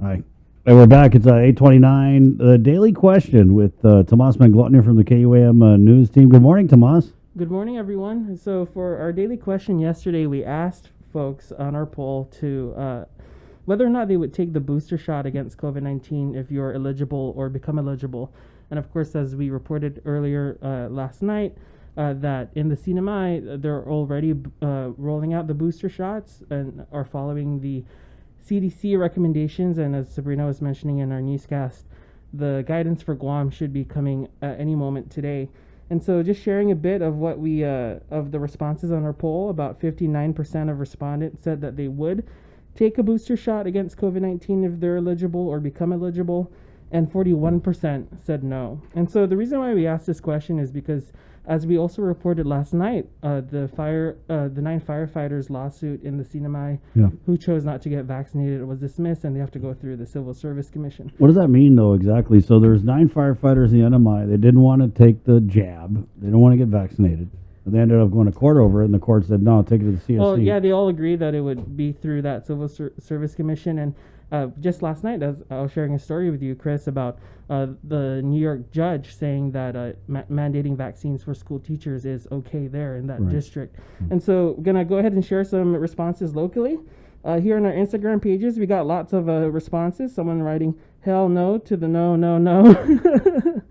Hi. Hey, we're back. It's 8:29. The Daily Question with Tomas Manglotner from the KUAM news team. Good morning, Tomas. Good morning, everyone. So for our daily question yesterday, we asked folks on our poll to whether or not they would take the booster shot against COVID-19 if you're eligible or become eligible. And of course, as we reported earlier last night, that in the CNMI, they're already rolling out the booster shots and are following the CDC recommendations. And as Sabrina was mentioning in our newscast, the guidance for Guam should be coming at any moment today. And so just sharing a bit of what we, of the responses on our poll, about 59% of respondents said that they would take a booster shot against COVID-19 if they're eligible or become eligible, and 41% said no. And so the reason why we asked this question is because, as we also reported last night, the 9 firefighters lawsuit in the CNMI who chose not to get vaccinated was dismissed, and they have to go through the Civil Service Commission. What does that mean, though, exactly? So there's 9 firefighters in the NMI. They didn't want to take the jab. They didn't want to get vaccinated. And they ended up going to court over it, and the court said, no, take it to the CSC. Well, yeah, they all agreed that it would be through that Civil Service Commission. And just last night, as I was sharing a story with you, Chris, about the New York judge saying that mandating vaccines for school teachers is okay there in that district. And so we're going to go ahead and share some responses locally. Here on our Instagram pages, we got lots of responses. Someone writing, hell no to the no, no, no.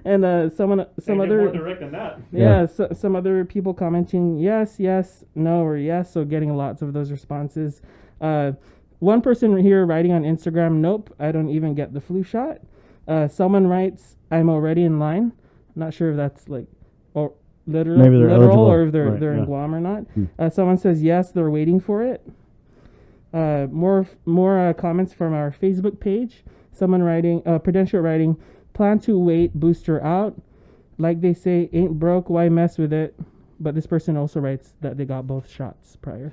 And some other more direct than that. Yeah, so, some other people commenting yes, yes, no, or yes. So getting lots of those responses. One person here writing on Instagram, nope, I don't even get the flu shot. Someone writes, I'm already in line. Not sure if that's like or literal or if they're in Guam or not. Someone says yes, they're waiting for it. More comments from our Facebook page. Someone writing, Prudential writing, plan to wait, booster out. Like they say, ain't broke, why mess with it? But this person also writes that they got both shots prior.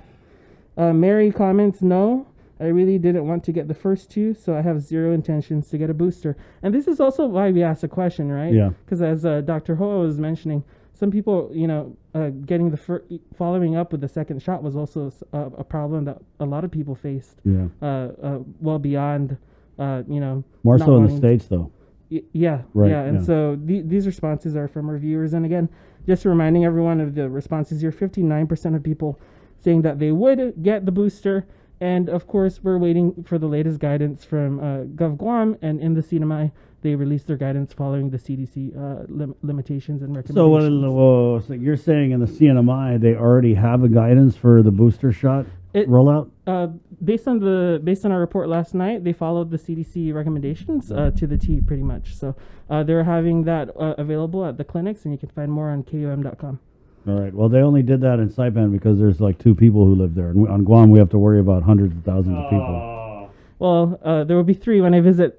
Mary comments, no, I really didn't want to get the first 2, so I have zero intentions to get a booster. And this is also why we asked the question, right? Yeah. Because as Dr. Hoa was mentioning, some people, getting following up with the second shot was also a problem that a lot of people faced. Yeah. Well beyond, More so in the States, though. Yeah, right, yeah, and so these responses are from our viewers. And again, just reminding everyone of the responses here, 59% of people saying that they would get the booster. And of course, we're waiting for the latest guidance from Gov Guam, and in the CNMI, they released their guidance following the CDC limitations and recommendations. So you're saying in the CNMI, they already have a guidance for the booster shot rollout? Based on our report last night, they followed the CDC recommendations to the T pretty much. So they're having that available at the clinics, and you can find more on KUM.com. All right. Well, they only did that in Saipan because there's like 2 people who live there. And on Guam, we have to worry about hundreds of thousands of people. Well, there will be 3 when I visit.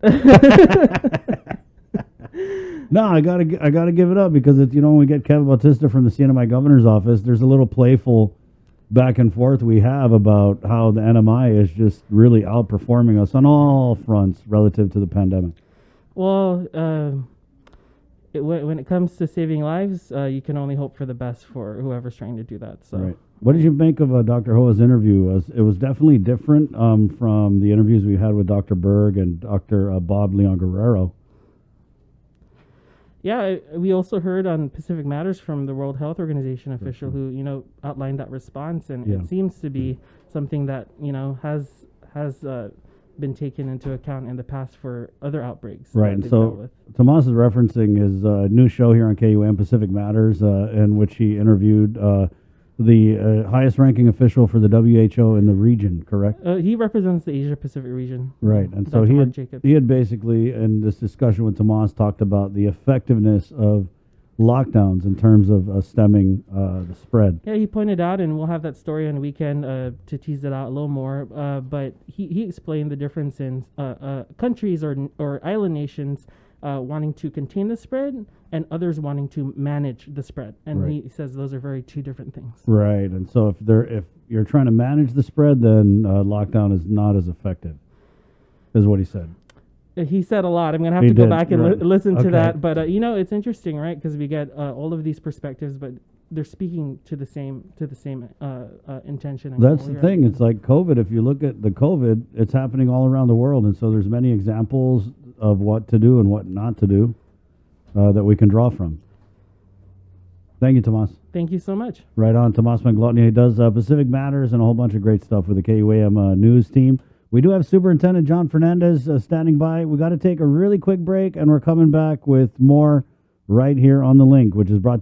No, I gotta give it up because when we get Kevin Bautista from the CNMI governor's office, there's a little playful back and forth we have about how the NMI is just really outperforming us on all fronts relative to the pandemic. Well, when it comes to saving lives, you can only hope for the best for whoever's trying to do that. So, right. What did you make of Dr. Hoa's interview? It was definitely different from the interviews we had with Dr. Berg and Dr. Bob Leon Guerrero. Yeah, we also heard on Pacific Matters from the World Health Organization official who, outlined that response, and it seems to be something that, has been taken into account in the past for other outbreaks. Right, and so Tomas is referencing his new show here on KUM, Pacific Matters, in which he interviewed the highest-ranking official for the WHO in the region, correct? He represents the Asia-Pacific region. Right, and so he had basically, in this discussion with Tomas, talked about the effectiveness of lockdowns in terms of stemming the spread. Yeah, he pointed out, and we'll have that story on the weekend to tease it out a little more, but he explained the difference in countries or island nations wanting to contain the spread and others wanting to manage the spread. And he says those are 2 different things. Right. And so if you're trying to manage the spread, then lockdown is not as effective, is what he said. He said a lot. I'm going to have to go back and listen to that. But, it's interesting, right? Because we get all of these perspectives, but they're speaking to the same intention. And That's goal the here. thing. It's like COVID. If you look at the COVID, it's happening all around the world, and so there's many examples of what to do and what not to do that we can draw from. Thank you, Tomas. Thank you so much. Right on, Tomas Manglotny. He does Pacific Matters and a whole bunch of great stuff with the KUAM news team. We do have Superintendent John Fernandez standing by. We got to take a really quick break, and we're coming back with more right here on The Link, which is brought